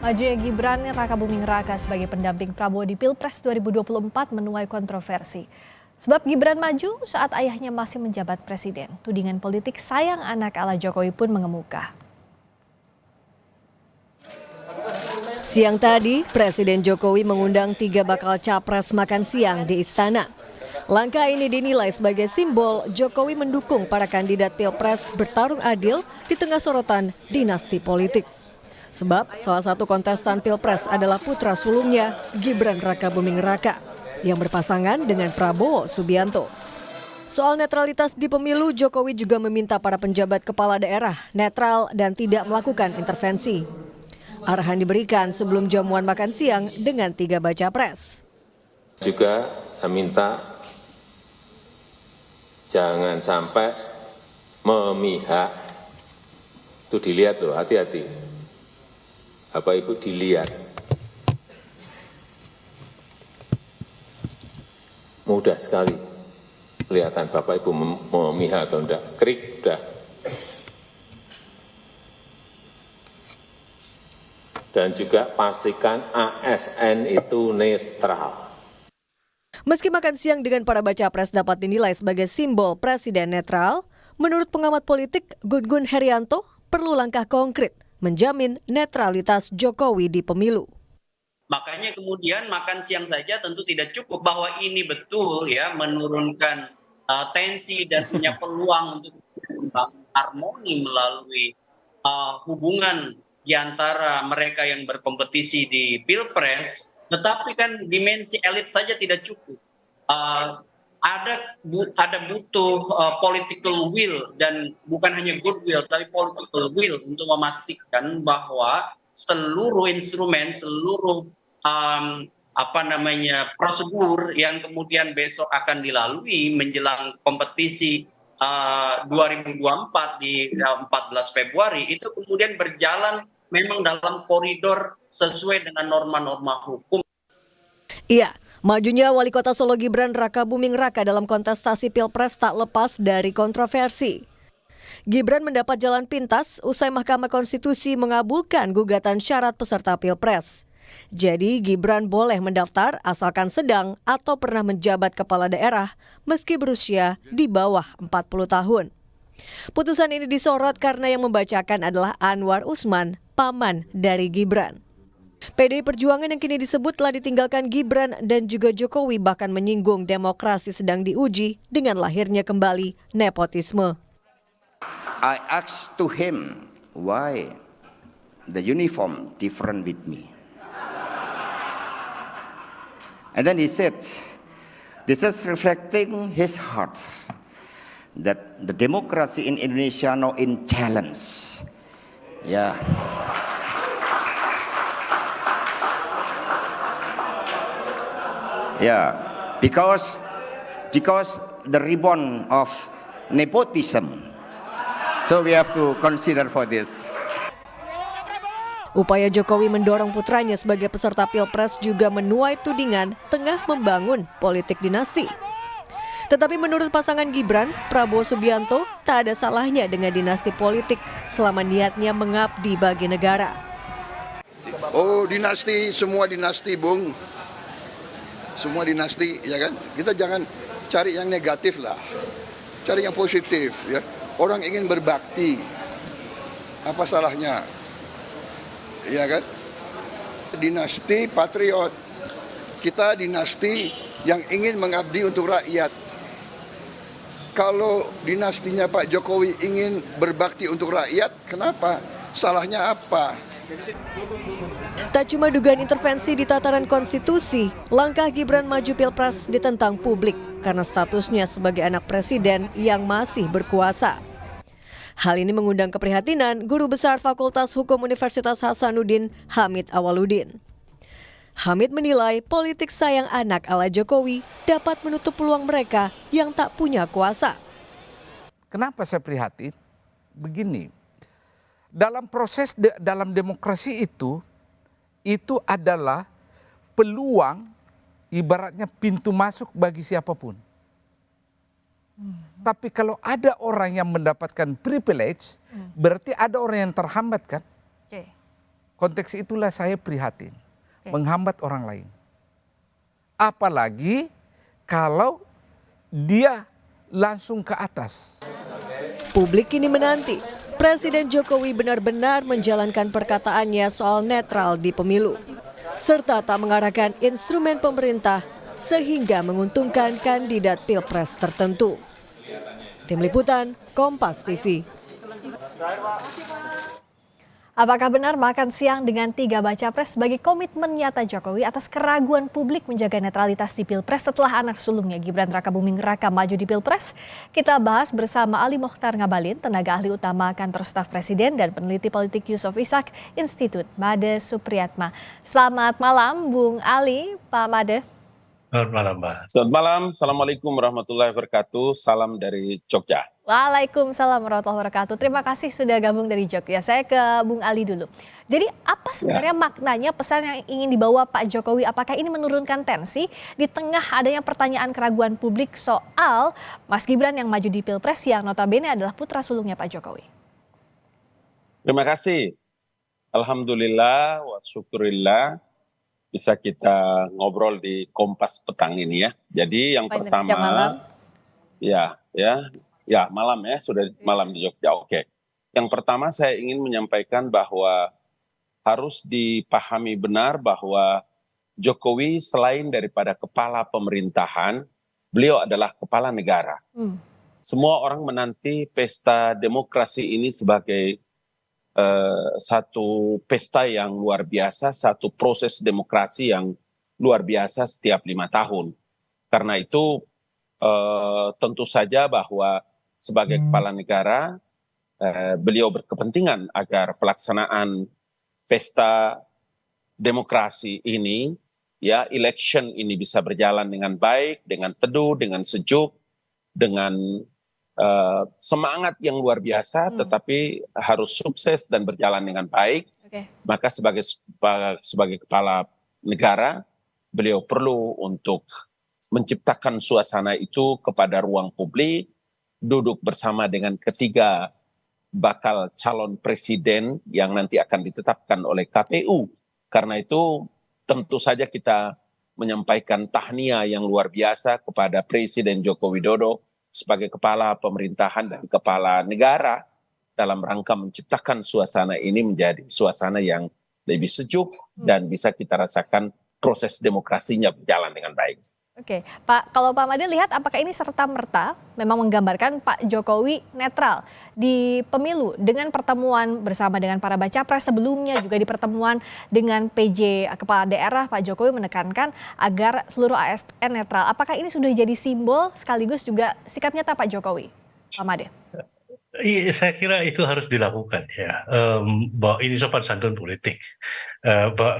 Majunya Gibran Rakabuming Raka sebagai pendamping Prabowo di Pilpres 2024 menuai kontroversi. Sebab Gibran maju saat ayahnya masih menjabat presiden. Tudingan politik sayang anak ala Jokowi pun mengemuka. Siang tadi, Presiden Jokowi mengundang 3 bakal capres makan siang di istana. Langkah ini dinilai sebagai simbol Jokowi mendukung para kandidat Pilpres bertarung adil di tengah sorotan dinasti politik. Sebab salah satu kontestan Pilpres adalah putra sulungnya, Gibran Rakabuming Raka, yang berpasangan dengan Prabowo Subianto. Soal netralitas di pemilu, Jokowi juga meminta para penjabat kepala daerah netral dan tidak melakukan intervensi. Arahan diberikan sebelum jamuan makan siang dengan 3 baca pres. Juga saya minta jangan sampai memihak. Itu dilihat loh, hati-hati. Bapak Ibu dilihat. Mudah sekali kelihatan Bapak Ibu memihak atau enggak. Krik, udah. Dan juga pastikan ASN itu netral. Meski makan siang dengan para baca pres dapat dinilai sebagai simbol presiden netral, menurut pengamat politik Gun-Gun Herianto perlu langkah konkret menjamin netralitas Jokowi di pemilu. Makanya kemudian makan siang saja tentu tidak cukup, bahwa ini betul ya menurunkan tensi dan punya peluang untuk membangun harmoni melalui hubungan di antara mereka yang berkompetisi di Pilpres. Tetapi kan dimensi elit saja tidak cukup. Ada butuh political will, dan bukan hanya goodwill tapi political will untuk memastikan bahwa seluruh instrumen, seluruh prosedur yang kemudian besok akan dilalui menjelang kompetisi 2024 di 14 Februari itu kemudian berjalan memang dalam koridor sesuai dengan norma-norma hukum. Iya, majunya Wali Kota Solo Gibran Rakabuming Raka dalam kontestasi Pilpres tak lepas dari kontroversi. Gibran mendapat jalan pintas usai Mahkamah Konstitusi mengabulkan gugatan syarat peserta Pilpres. Jadi Gibran boleh mendaftar asalkan sedang atau pernah menjabat kepala daerah meski berusia di bawah 40 tahun. Putusan ini disorot karena yang membacakan adalah Anwar Usman, paman dari Gibran. PDI Perjuangan yang kini disebut telah ditinggalkan Gibran dan juga Jokowi bahkan menyinggung demokrasi sedang diuji dengan lahirnya kembali nepotisme. I asked to him why the uniform different with me. And then he said, this is reflecting his heart that the democracy in Indonesia now in challenge. Yeah. Yeah, because the ribbon of nepotism. So we have to consider for this. Upaya Jokowi mendorong putranya sebagai peserta Pilpres juga menuai tudingan tengah membangun politik dinasti. Tetapi menurut pasangan Gibran, Prabowo Subianto tak ada salahnya dengan dinasti politik selama niatnya mengabdi bagi negara. Oh, dinasti, semua dinasti, Bung. Semua dinasti, ya kan? Kita jangan cari yang negatif lah. Cari yang positif, ya. Orang ingin berbakti. Apa salahnya? Ya kan? Dinasti patriot. Kita dinasti yang ingin mengabdi untuk rakyat. Kalau dinastinya Pak Jokowi ingin berbakti untuk rakyat, kenapa? Salahnya apa? Tak cuma dugaan intervensi di tataran konstitusi, langkah Gibran maju Pilpres ditentang publik karena statusnya sebagai anak presiden yang masih berkuasa. Hal ini mengundang keprihatinan Guru Besar Fakultas Hukum Universitas Hasanuddin, Hamid Awaludin. Hamid menilai politik sayang anak ala Jokowi dapat menutup peluang mereka yang tak punya kuasa. Kenapa saya prihatin? Begini. Dalam proses dalam demokrasi itu adalah peluang, ibaratnya pintu masuk bagi siapapun. Tapi kalau ada orang yang mendapatkan privilege, berarti ada orang yang terhambat kan? Konteks itulah saya prihatin, menghambat orang lain. Apalagi kalau dia langsung ke atas. Publik kini menanti Presiden Jokowi benar-benar menjalankan perkataannya soal netral di pemilu, serta tak mengarahkan instrumen pemerintah sehingga menguntungkan kandidat pilpres tertentu. Tim Liputan, Kompas TV. Apakah benar makan siang dengan 3 baca pres sebagai komitmen nyata Jokowi atas keraguan publik menjaga netralitas di Pilpres setelah anak sulungnya Gibran Rakabuming Raka maju di Pilpres? Kita bahas bersama Ali Mokhtar Ngabalin, tenaga ahli utama kantor staf presiden dan peneliti politik Yusuf Ishak, Institut Made Supriyatma. Selamat malam Bung Ali, Pak Made. Selamat malam, Mbak. Selamat malam, Assalamualaikum warahmatullahi wabarakatuh. Salam dari Jogja. Waalaikumsalam warahmatullahi wabarakatuh. Terima kasih sudah gabung dari Jogja. Saya ke Bung Ali dulu. Jadi apa sebenarnya maknanya pesan yang ingin dibawa Pak Jokowi? Apakah ini menurunkan tensi di tengah adanya pertanyaan keraguan publik soal Mas Gibran yang maju di Pilpres yang notabene adalah putra sulungnya Pak Jokowi? Terima kasih. Alhamdulillah wa syukurillah bisa kita ngobrol di Kompas petang ini ya. Jadi yang pertama, malam. Malam ya, sudah malam di Jogja. Oke. Yang pertama saya ingin menyampaikan bahwa harus dipahami benar bahwa Jokowi selain daripada kepala pemerintahan, beliau adalah kepala negara. Semua orang menanti pesta demokrasi ini sebagai satu pesta yang luar biasa, satu proses demokrasi yang luar biasa setiap 5 tahun. Karena itu tentu saja bahwa sebagai kepala negara beliau berkepentingan agar pelaksanaan pesta demokrasi ini, ya election ini bisa berjalan dengan baik, dengan teduh, dengan sejuk, dengan semangat yang luar biasa, tetapi harus sukses dan berjalan dengan baik. Maka sebagai kepala negara, beliau perlu untuk menciptakan suasana itu kepada ruang publik, duduk bersama dengan ketiga bakal calon presiden yang nanti akan ditetapkan oleh KPU. Karena itu tentu saja kita menyampaikan tahniah yang luar biasa kepada Presiden Joko Widodo sebagai kepala pemerintahan dan kepala negara dalam rangka menciptakan suasana ini menjadi suasana yang lebih sejuk dan bisa kita rasakan proses demokrasinya berjalan dengan baik. Oke, Pak, kalau Pak Made lihat apakah ini serta-merta memang menggambarkan Pak Jokowi netral di pemilu dengan pertemuan bersama dengan para baca pres sebelumnya, juga di pertemuan dengan PJ Kepala Daerah, Pak Jokowi menekankan agar seluruh ASN netral. Apakah ini sudah jadi simbol sekaligus juga sikap nyata Pak Jokowi, Pak Made? Iya, saya kira itu harus dilakukan ya, bahwa ini sopan santun politik,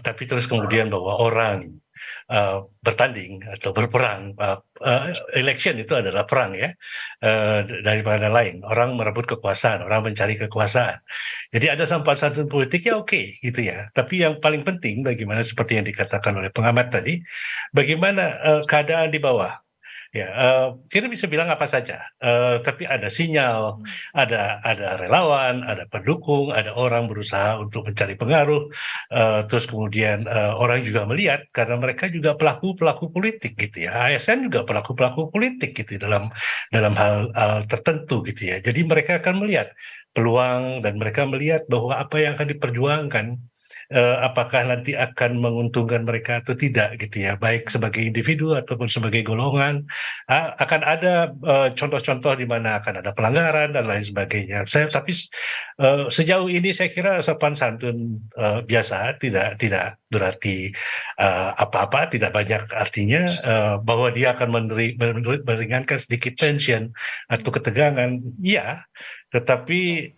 tapi terus kemudian bahwa orang bertanding atau berperang, election itu adalah perang ya, daripada lain. Orang merebut kekuasaan, orang mencari kekuasaan. Jadi ada sopan santun politik ya oke, gitu ya. Tapi yang paling penting bagaimana seperti yang dikatakan oleh pengamat tadi, bagaimana keadaan di bawah. Ya, kita bisa bilang apa saja, tapi ada sinyal, ada relawan, ada pendukung, ada orang berusaha untuk mencari pengaruh, terus kemudian orang juga melihat karena mereka juga pelaku politik gitu ya, ASN juga pelaku politik gitu dalam hal tertentu gitu ya. Jadi mereka akan melihat peluang dan mereka melihat bahwa apa yang akan diperjuangkan apakah nanti akan menguntungkan mereka atau tidak gitu ya, baik sebagai individu ataupun sebagai golongan. Akan ada contoh-contoh di mana akan ada pelanggaran dan lain sebagainya. Tapi sejauh ini saya kira sopan santun biasa, tidak berarti apa-apa, tidak banyak artinya, bahwa dia akan meringankan sedikit tension atau ketegangan, ya. Tetapi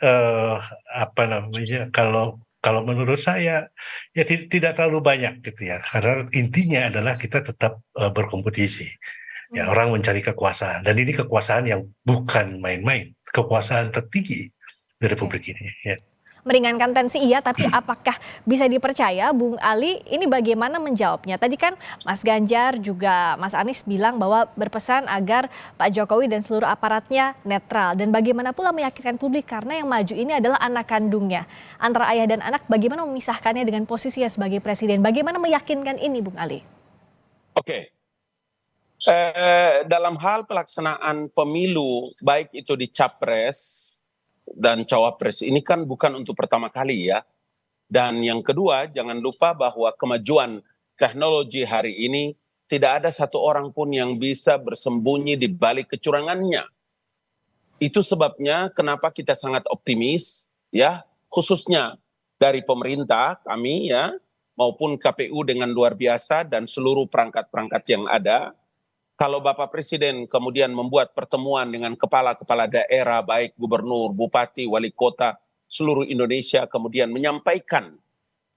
kalau menurut saya ya tidak terlalu banyak gitu ya, karena intinya adalah kita tetap berkompetisi. Ya, orang mencari kekuasaan dan ini kekuasaan yang bukan main-main, kekuasaan tertinggi di Republik ini. Ya. meringankan tensi iya, tapi apakah bisa dipercaya Bung Ali ini bagaimana menjawabnya? Tadi kan Mas Ganjar juga Mas Anies bilang bahwa berpesan agar Pak Jokowi dan seluruh aparatnya netral. Dan bagaimana pula meyakinkan publik karena yang maju ini adalah anak kandungnya. Antara ayah dan anak bagaimana memisahkannya dengan posisinya sebagai presiden? Bagaimana meyakinkan ini Bung Ali? Oke. Dalam hal pelaksanaan pemilu, baik itu di Capres dan Cawapres, ini kan bukan untuk pertama kali ya. Dan yang kedua, jangan lupa bahwa kemajuan teknologi hari ini tidak ada satu orang pun yang bisa bersembunyi di balik kecurangannya. Itu sebabnya kenapa kita sangat optimis ya, khususnya dari pemerintah kami ya, maupun KPU dengan luar biasa dan seluruh perangkat-perangkat yang ada. Kalau Bapak Presiden kemudian membuat pertemuan dengan kepala-kepala daerah, baik gubernur, bupati, wali kota, seluruh Indonesia, kemudian menyampaikan,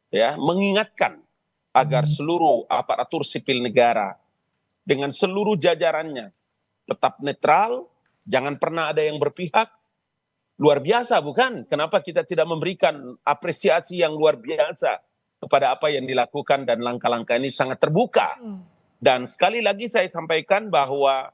ya, mengingatkan agar seluruh aparatur sipil negara dengan seluruh jajarannya tetap netral, jangan pernah ada yang berpihak. Luar biasa bukan? Kenapa kita tidak memberikan apresiasi yang luar biasa kepada apa yang dilakukan dan langkah-langkah ini sangat terbuka. Dan sekali lagi saya sampaikan bahwa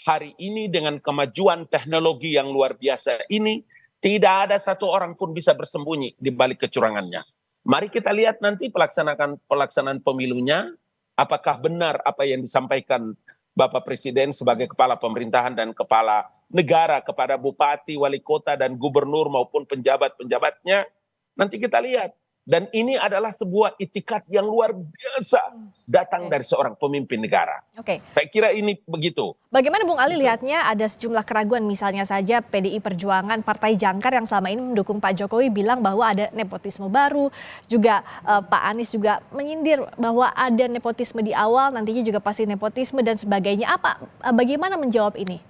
hari ini dengan kemajuan teknologi yang luar biasa ini, tidak ada satu orang pun bisa bersembunyi di balik kecurangannya. Mari kita lihat nanti pelaksanaan pemilunya, apakah benar apa yang disampaikan Bapak Presiden sebagai kepala pemerintahan dan kepala negara kepada bupati, wali kota, dan gubernur maupun penjabat-penjabatnya. Nanti kita lihat. Dan ini adalah sebuah itikat yang luar biasa datang dari seorang pemimpin negara. Oke. Saya kira ini begitu. Bagaimana Bung Ali lihatnya ada sejumlah keraguan, misalnya saja PDI Perjuangan, Partai Jangkar yang selama ini mendukung Pak Jokowi bilang bahwa ada nepotisme baru, juga Pak Anies juga menyindir bahwa ada nepotisme di awal, nantinya juga pasti nepotisme dan sebagainya. Bagaimana menjawab ini?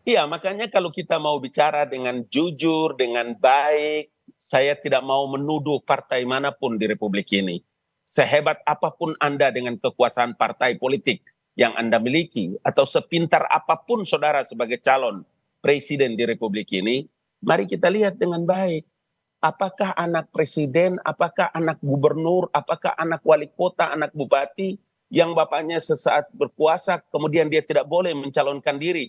Iya, makanya kalau kita mau bicara dengan jujur, dengan baik, saya tidak mau menuduh partai manapun di Republik ini. Sehebat apapun Anda dengan kekuasaan partai politik yang Anda miliki, atau sepintar apapun saudara sebagai calon presiden di Republik ini, mari kita lihat dengan baik. Apakah anak presiden, apakah anak gubernur, apakah anak wali kota, anak bupati, yang bapaknya sesaat berkuasa, kemudian dia tidak boleh mencalonkan diri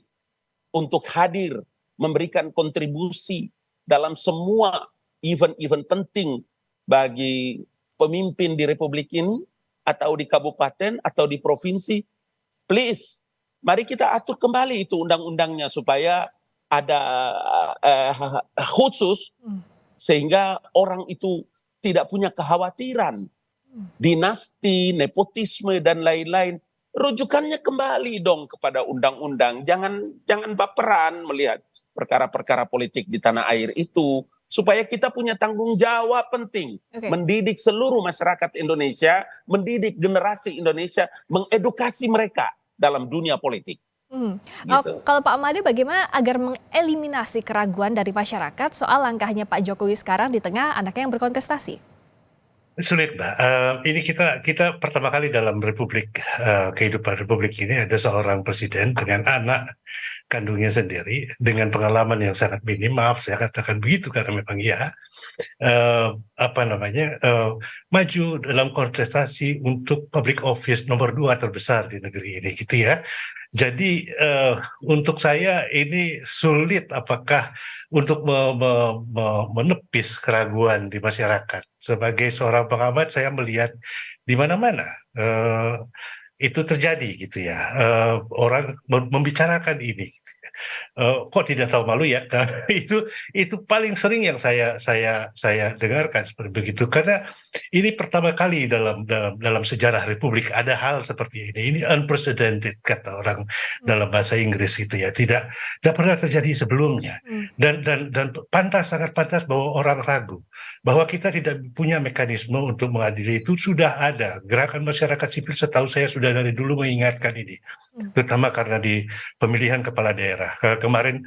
untuk hadir, memberikan kontribusi dalam semua event-event penting bagi pemimpin di Republik ini, atau di kabupaten, atau di provinsi. Please, mari kita atur kembali itu undang-undangnya supaya ada khusus, sehingga orang itu tidak punya kekhawatiran. Dinasti, nepotisme, dan lain-lain. Rujukannya kembali dong kepada undang-undang. Jangan baperan melihat perkara-perkara politik di tanah air itu, supaya kita punya tanggung jawab penting, mendidik seluruh masyarakat Indonesia, mendidik generasi Indonesia, mengedukasi mereka dalam dunia politik. Gitu. Kalau Pak Made, bagaimana agar mengeliminasi keraguan dari masyarakat soal langkahnya Pak Jokowi sekarang di tengah anaknya yang berkontestasi? Sulit, Mbak. Ini kita pertama kali dalam kehidupan Republik ini ada seorang presiden dengan anak kandungnya sendiri dengan pengalaman yang sangat minim, maaf saya katakan begitu karena memang ya maju dalam kontestasi untuk public office nomor 2 terbesar di negeri ini gitu ya. Jadi untuk saya ini sulit apakah untuk menepis keraguan di masyarakat. Sebagai seorang pengamat saya melihat di mana-mana itu terjadi gitu ya, orang membicarakan ini gitu ya. Kok tidak tahu malu ya? Itu paling sering yang saya dengarkan seperti begitu, karena ini pertama kali dalam sejarah Republik ada hal seperti ini. Ini unprecedented kata orang dalam bahasa Inggris itu ya, tidak pernah terjadi sebelumnya. Dan sangat pantas bahwa orang ragu bahwa kita tidak punya mekanisme untuk mengadili itu. Sudah ada gerakan masyarakat sipil, setahu saya sudah dari dulu mengingatkan ini, terutama karena di pemilihan kepala daerah kemarin.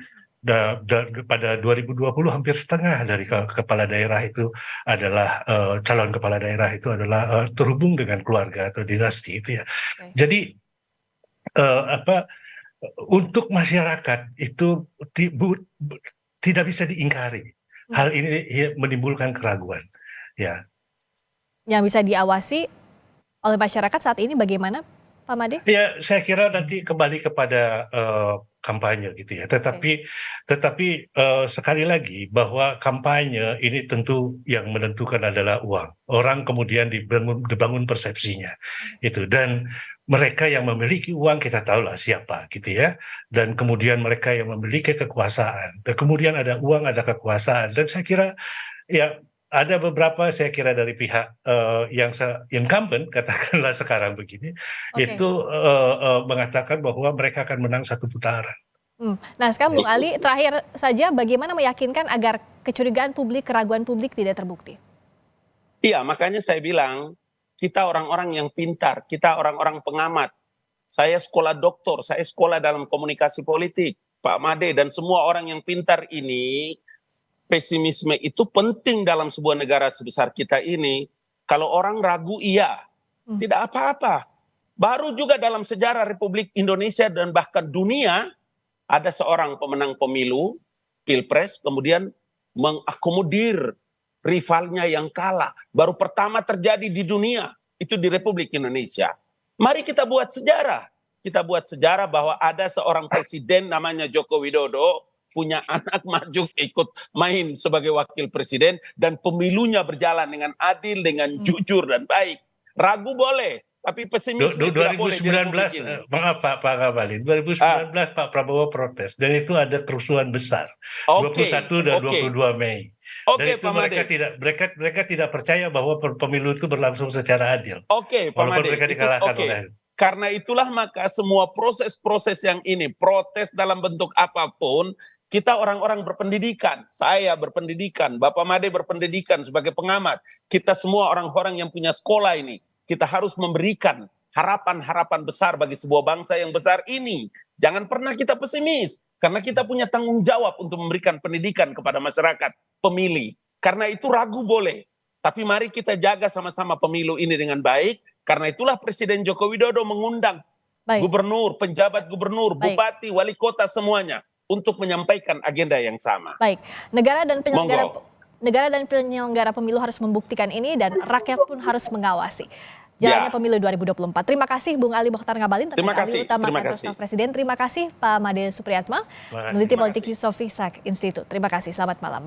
Pada 2020 hampir setengah dari kepala daerah itu adalah calon kepala daerah itu adalah terhubung dengan keluarga atau dinasti itu ya. Jadi untuk masyarakat itu tidak bisa diingkari hal ini menimbulkan keraguan. Ya, Yang bisa diawasi oleh masyarakat saat ini bagaimana, Pak Made? ya saya kira nanti kembali kepada kampanye gitu ya. Tetapi sekali lagi bahwa kampanye ini tentu yang menentukan adalah uang. Orang kemudian dibangun persepsinya itu, dan mereka yang memiliki uang kita tahulah siapa gitu ya. Dan kemudian mereka yang memiliki kekuasaan. Dan kemudian ada uang, ada kekuasaan. Dan saya kira ya ada beberapa saya kira dari pihak yang incumbent katakanlah sekarang begini itu mengatakan bahwa mereka akan menang satu putaran. Nah sekarang Bung Ali, terakhir saja bagaimana meyakinkan agar kecurigaan publik, keraguan publik tidak terbukti? Iya, makanya saya bilang kita orang-orang yang pintar, kita orang-orang pengamat. Saya sekolah doktor, saya sekolah dalam komunikasi politik, Pak Made dan semua orang yang pintar ini. Pesimisme itu penting dalam sebuah negara sebesar kita ini. Kalau orang ragu, iya, tidak apa-apa. Baru juga dalam sejarah Republik Indonesia dan bahkan dunia, ada seorang pemenang pemilu, pilpres, kemudian mengakomodir rivalnya yang kalah. Baru pertama terjadi di dunia, itu di Republik Indonesia. Mari kita buat sejarah. Kita buat sejarah bahwa ada seorang presiden namanya Joko Widodo, punya anak maju ikut main sebagai wakil presiden, dan pemilunya berjalan dengan adil, dengan jujur dan baik. Ragu boleh, tapi pesimisme tidak boleh. 2019, maaf Pak Ngabalin, 2019 Pak Prabowo protes, dan itu ada kerusuhan besar, 21 dan 22 Mei. Dan itu mereka tidak percaya bahwa pemilu itu berlangsung secara adil. Walaupun mereka dikalahkan oleh. Karena itulah maka semua proses-proses yang ini, protes dalam bentuk apapun, kita orang-orang berpendidikan, saya berpendidikan, Bapak Made berpendidikan sebagai pengamat, kita semua orang-orang yang punya sekolah ini, kita harus memberikan harapan-harapan besar bagi sebuah bangsa yang besar ini. Jangan pernah kita pesimis, karena kita punya tanggung jawab untuk memberikan pendidikan kepada masyarakat pemilih. Karena itu ragu boleh, tapi mari kita jaga sama-sama pemilu ini dengan baik, karena itulah Presiden Joko Widodo mengundang gubernur, penjabat gubernur, bupati, wali kota semuanya, untuk menyampaikan agenda yang sama. Baik, negara dan penyelenggara pemilu harus membuktikan ini, dan rakyat pun harus mengawasi jalannya pemilu 2024. Terima kasih Bung Ali Mokhtar Ngabalin, tenaga ahli utama kantor staf Presiden. Terima kasih Pak Made Supriyatma, peneliti politik Yusuf Ishak Institute. Terima kasih, selamat malam.